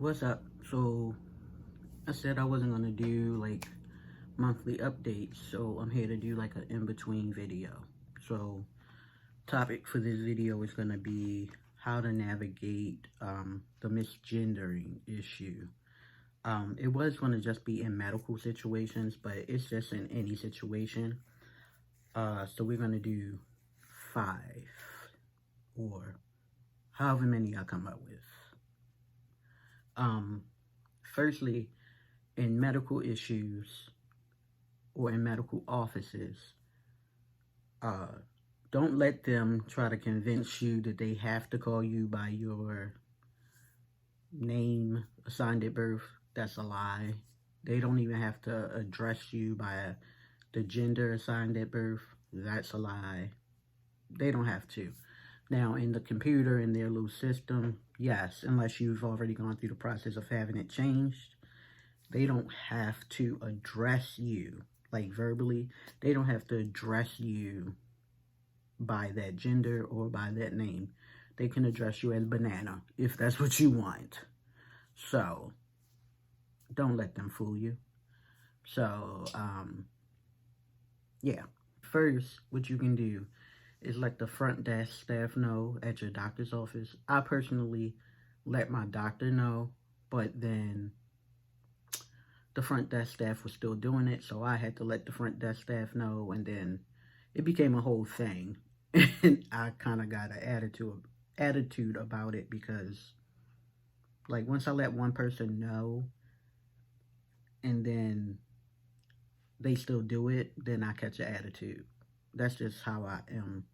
What's up? So I said I wasn't gonna do like monthly updates, so I'm here to do like an in-between video. So topic for this video is gonna be how to navigate the misgendering issue. It was gonna just be in medical situations, but it's just in any situation. So we're gonna do 5 or however many I come up with. Um, Firstly, in medical issues or in medical offices, uh, don't let them try to convince you that they have to call you by your name assigned at birth. That's a lie. They don't even have to address you by the gender assigned at birth. That's a lie. They don't have to. Now, in the computer, in their little system, yes, unless you've already gone through the process of having it changed, they don't have to address you, like verbally. They don't have to address you by that gender or by that name. They can address you as banana if that's what you want. So don't let them fool you. So yeah. First, what you can do is let the front desk staff know at your doctor's office. I personally let my doctor know, but then the front desk staff was still doing it, so I had to let the front desk staff know, and then it became a whole thing. And I kind of got an attitude about it because, like, once I let one person know, and then they still do it, then I catch an attitude. That's just how I am.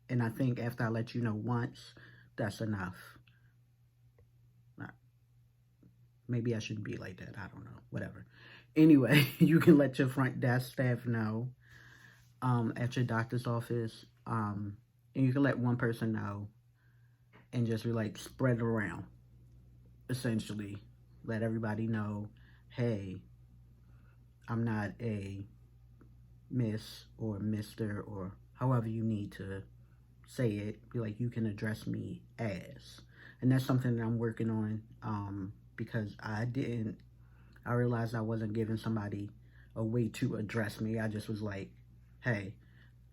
And I think after I let you know once, that's enough. Maybe I shouldn't be like that. I don't know. Whatever. Anyway, you can let your front desk staff know at your doctor's office. And you can let one person know and just be like, spread it around. Essentially, let everybody know, hey, I'm not a miss or mister or however you need to say it. Be like, you can address me as. And that's something that I'm working on because I realized I wasn't giving somebody a way to address me. I just was like, hey,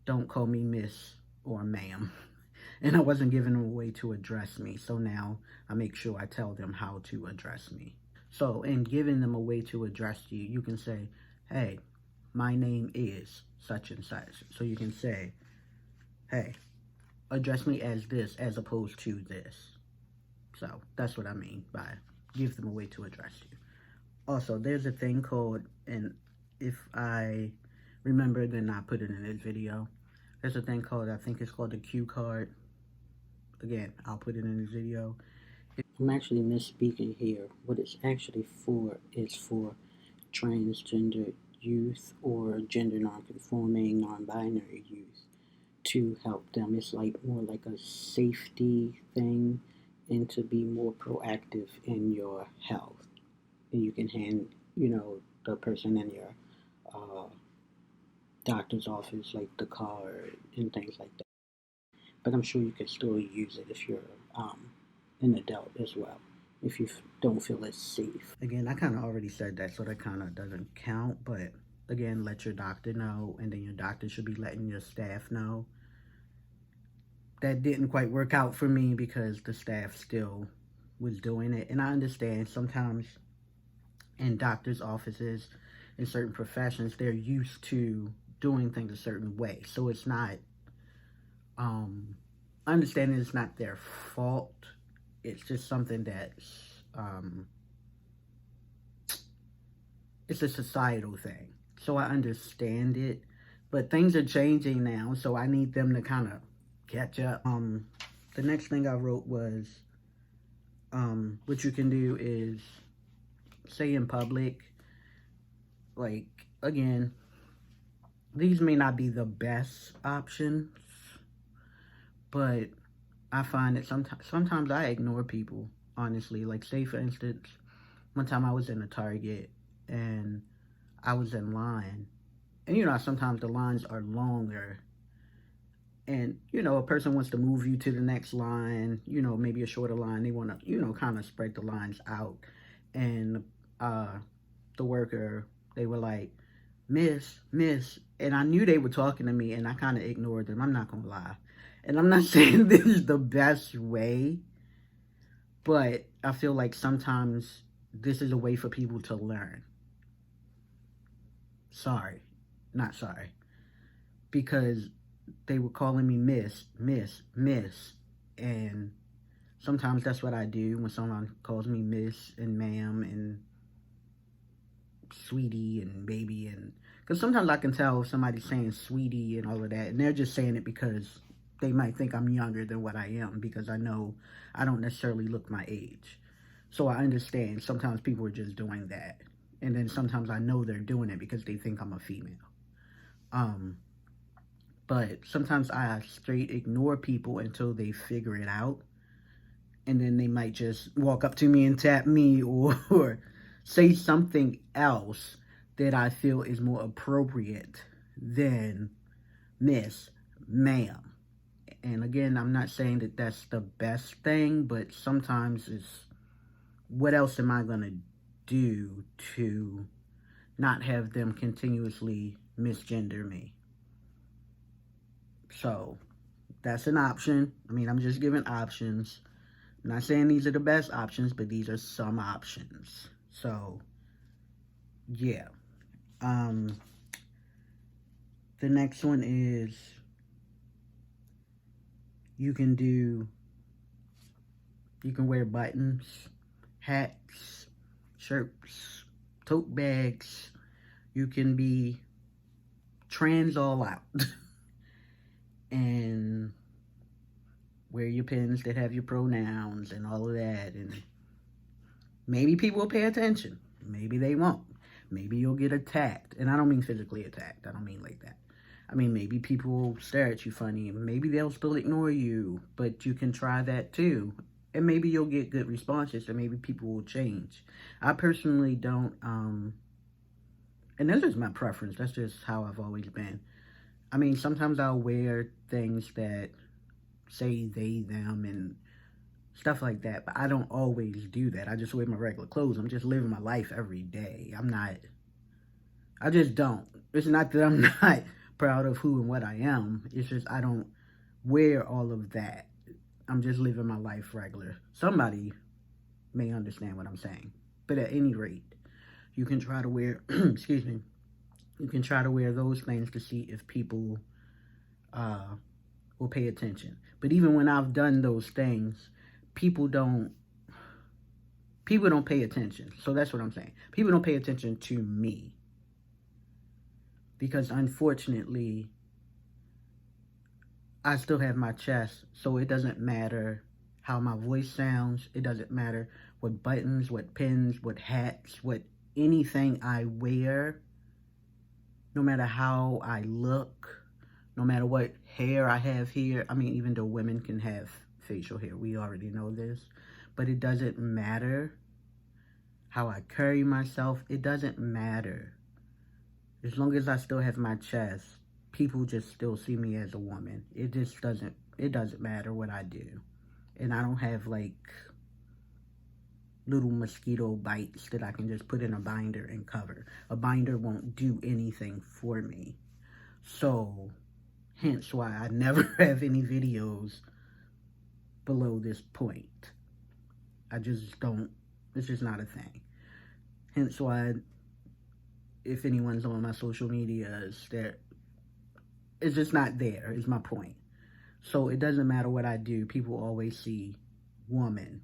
don't call me miss or ma'am. And I wasn't giving them a way to address me. So now I make sure I tell them how to address me. So in giving them a way to address you, you can say, hey, my name is such and such. So you can say, hey, address me as this as opposed to this. So that's what I mean by give them a way to address you. Also, there's a thing called, and if I remember, then I put it in this video. There's a thing called, I think it's called the Q card. Again, I'll put it in this video. I'm actually misspeaking here. What it's actually for is for transgender youth or gender nonconforming, non-binary youth to help them. It's like more like a safety thing and to be more proactive in your health. And you can hand, the person in your uh, doctor's office like the card and things like that. But I'm sure you can still use it if you're an adult as well, if you don't feel it's safe. Again, I kind of already said that, so that kind of doesn't count. But again, let your doctor know, and then your doctor should be letting your staff know. That didn't quite work out for me because the staff still was doing it. And I understand sometimes in doctors' offices, in certain professions, they're used to doing things a certain way. So it's not, understanding it's not their fault. It's just something that's, it's a societal thing. So I understand it. But things are changing now, so I need them to kind of catch up. The next thing I wrote was, what you can do is say in public, like, again, these may not be the best options, but I find that sometimes I ignore people, honestly. Like, say, for instance, one time I was in a Target, and I was in line. And, sometimes the lines are longer. And, a person wants to move you to the next line, maybe a shorter line. They want to, kind of spread the lines out. and the worker, they were like, Miss, and I knew they were talking to me, and I kind of ignored them. I'm not gonna lie, and I'm not saying this is the best way, but I feel like sometimes this is a way for people to learn. Sorry, not sorry, because they were calling me Miss, and sometimes that's what I do when someone calls me Miss and Ma'am and Sweetie and Baby, and because sometimes I can tell if somebody's saying Sweetie and all of that, and they're just saying it because they might think I'm younger than what I am, because I know I don't necessarily look my age. So I understand sometimes people are just doing that, and then sometimes I know they're doing it because they think I'm a female. Um, but sometimes I straight ignore people until they figure it out, and then they might just walk up to me and tap me, or say something else that I feel is more appropriate than Miss, Ma'am. And again, I'm not saying that that's the best thing, but sometimes it's, what else am I going to do to not have them continuously misgender me? So that's an option. I mean, I'm just giving options. I'm not saying these are the best options, but these are some options. So, yeah. The next one is you can wear buttons, hats, shirts, tote bags. You can be trans all out. And wear your pins that have your pronouns and all of that. And maybe people will pay attention. Maybe they won't. Maybe you'll get attacked. And I don't mean physically attacked. I don't mean like that. I mean, maybe people will stare at you funny. Maybe they'll still ignore you. But you can try that too. And maybe you'll get good responses. And maybe people will change. I personally don't... and that's just my preference. That's just how I've always been. I mean, sometimes I'll wear things that say they, them, and stuff like that. But I don't always do that. I just wear my regular clothes. I'm just living my life every day. I just don't. It's not that I'm not proud of who and what I am. It's just I don't wear all of that. I'm just living my life regular. Somebody may understand what I'm saying. But at any rate, you can try to wear, excuse me, you can try to wear those things to see if people will pay attention. But even when I've done those things, people don't pay attention. So that's what I'm saying. People don't pay attention to me. Because unfortunately, I still have my chest, so it doesn't matter how my voice sounds. It doesn't matter what buttons, what pins, what hats, what anything I wear. No matter how I look, no matter what hair I have here. I mean, even though women can have facial hair, we already know this. But it doesn't matter how I carry myself. It doesn't matter. As long as I still have my chest, people just still see me as a woman. It doesn't matter what I do. And I don't have like little mosquito bites that I can just put in a binder and cover. A binder won't do anything for me. So, hence why I never have any videos below this point. I just don't, it's just not a thing. Hence why, if anyone's on my social media, it's just not there, is my point. So it doesn't matter what I do, people always see woman.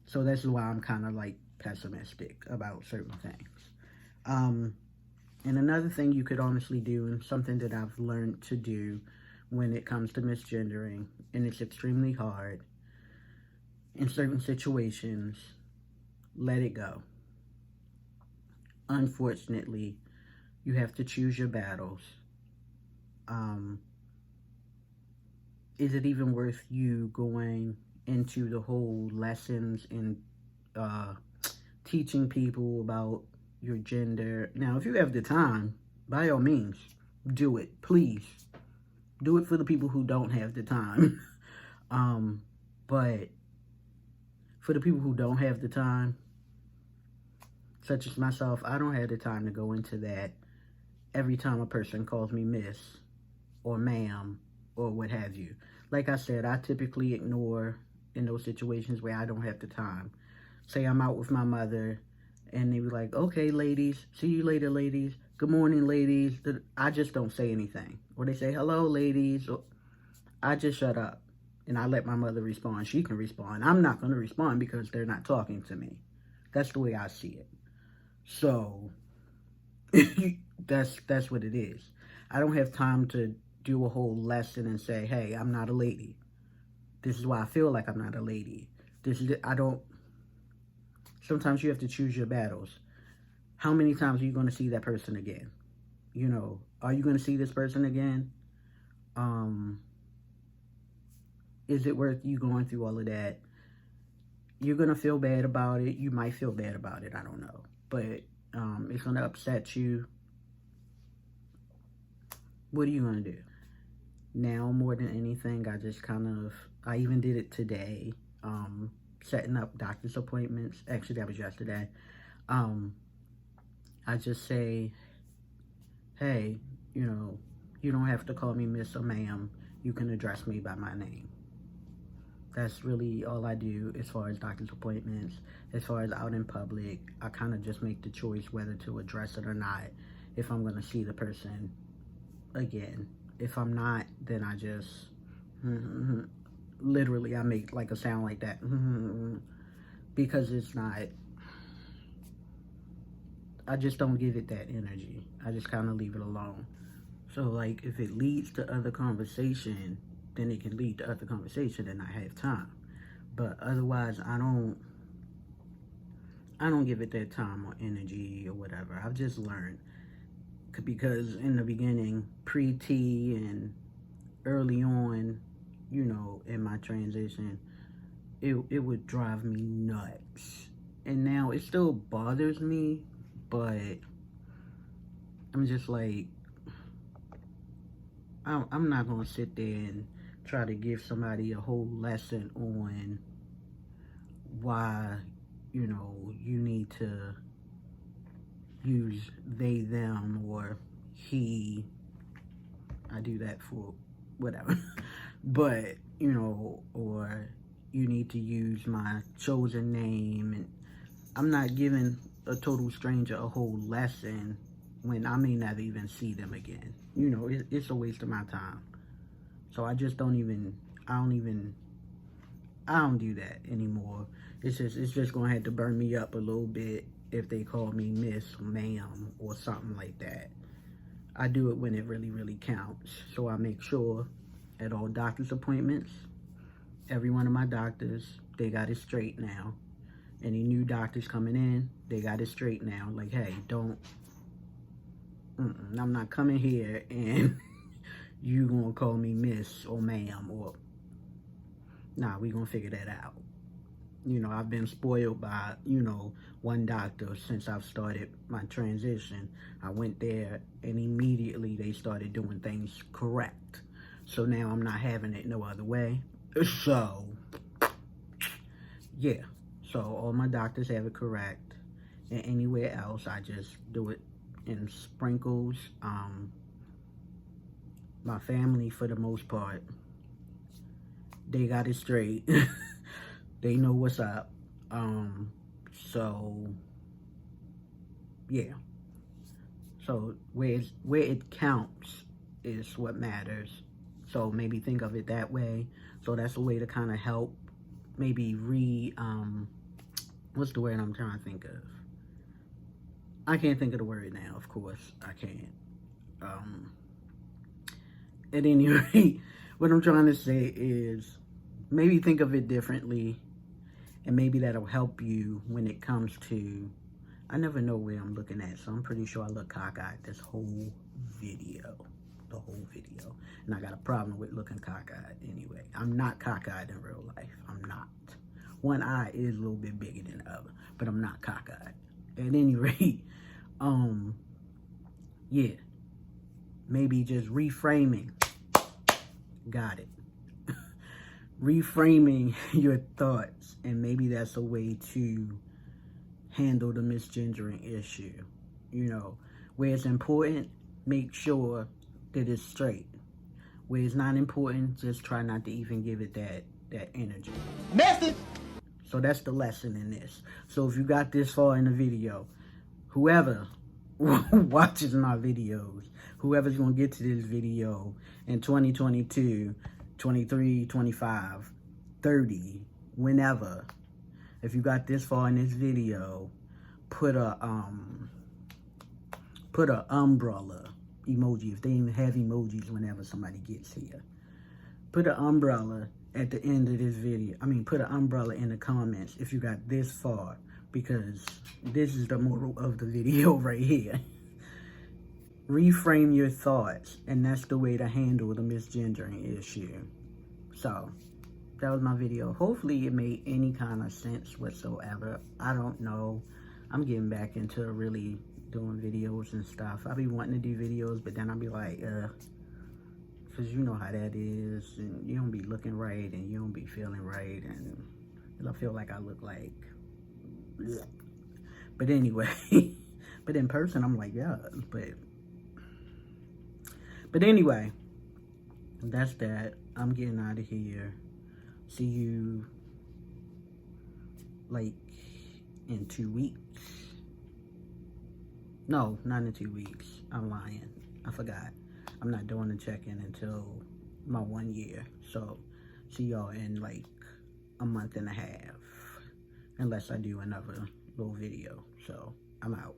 So that's why I'm kind of like pessimistic about certain things. And another thing you could honestly do, and something that I've learned to do when it comes to misgendering, and it's extremely hard in certain situations, let it go. Unfortunately, you have to choose your battles. Is it even worth you going into the whole lessons and teaching people about your gender? Now, if you have the time, by all means, do it. Please. Do it for the people who don't have the time. But for the people who don't have the time, such as myself, I don't have the time to go into that every time a person calls me miss or ma'am or what have you. Like I said, I typically ignore in those situations where I don't have the time. Say I'm out with my mother and they be like, okay, ladies, see you later, ladies. Good morning, ladies. I just don't say anything. Or they say, hello, ladies. Or I just shut up and I let my mother respond. She can respond. I'm not going to respond because they're not talking to me. That's the way I see it. So that's what it is. I don't have time to do a whole lesson and say, hey, I'm not a lady. This is why I feel like I'm not a lady. I don't. Sometimes you have to choose your battles. How many times are you going to see that person again? You know, are you going to see this person again? Is it worth you going through all of that? You're going to feel bad about it. You might feel bad about it. I don't know. But it's going to upset you. What are you going to do? Now, more than anything, I even did it today. Setting up doctor's appointments. Actually, that was yesterday. I just say, hey, you don't have to call me miss or ma'am. You can address me by my name. That's really all I do as far as doctor's appointments. As far as out in public, I kind of just make the choice whether to address it or not if I'm going to see the person again. If I'm not, then I just, literally, I make like a sound like that. Because it's not, I just don't give it that energy. I just kind of leave it alone. So, like, if it leads to other conversation, then it can lead to other conversation and I have time. But otherwise, I don't give it that time or energy or whatever. I've just learned. Because in the beginning, pre-T and early on, in my transition, it would drive me nuts. And now it still bothers me, but I'm just like, I'm not going to sit there and try to give somebody a whole lesson on why, you need to use they, them, or he. I do that for whatever. But, or you need to use my chosen name. And I'm not giving a total stranger a whole lesson when I may never even see them again. It's a waste of my time. So I just don't do that anymore. It's just going to have to burn me up a little bit if they call me miss or ma'am or something like that. I do it when it really, really counts. So I make sure at all doctor's appointments, every one of my doctors, they got it straight now. Any new doctors coming in, they got it straight now. Like, hey, I'm not coming here and you gonna call me miss or ma'am or, nah, we gonna figure that out. I've been spoiled by, one doctor since I've started my transition. I went there and immediately they started doing things correct. So now I'm not having it no other way. So, yeah. So all my doctors have it correct. And anywhere else, I just do it in sprinkles. My family, for the most part, they got it straight. They know what's up. So, yeah. So where it counts is what matters. So maybe think of it that way. So that's a way to kind of help maybe what's the word I'm trying to think of? I can't think of the word now, of course. I can't. At any rate, what I'm trying to say is maybe think of it differently, and maybe that'll help you when it comes to, I never know where I'm looking at, so I'm pretty sure I look cockeyed this whole video. The whole video. And I got a problem with looking cockeyed anyway. I'm not cockeyed in real life. I'm not. One eye is a little bit bigger than the other, but I'm not cockeyed. At any rate, yeah. Maybe just reframing. Got it. Reframing your thoughts, and maybe that's a way to handle the misgendering issue. You know, where it's important, make sure that it's straight. Where it's not important, just try not to even give it that energy. Message! So that's the lesson in this. So if you got this far in the video, whoever watches my videos, whoever's going to get to this video in 2022, 23, 25, 30, whenever, if you got this far in this video, put a umbrella emoji. If they even have emojis whenever somebody gets here, put an umbrella at the end of this video. I mean, put an umbrella in the comments if you got this far, because this is the moral of the video right here. Reframe your thoughts, and that's the way to handle the misgendering issue. So that was my video. Hopefully it made any kind of sense whatsoever. I don't know. I'm getting back into really doing videos and stuff. I be wanting to do videos, but then I'll be like, because you know how that is, and you don't be looking right, and you don't be feeling right, and I feel like I look like, bleh. But anyway, but in person, I'm like, yeah, but anyway, that's that. I'm getting out of here. See you, like, in 2 weeks. No, not in 2 weeks. I'm lying. I forgot. I'm not doing the check-in until my 1 year. So, see y'all in like a month and a half. Unless I do another little video. So, I'm out.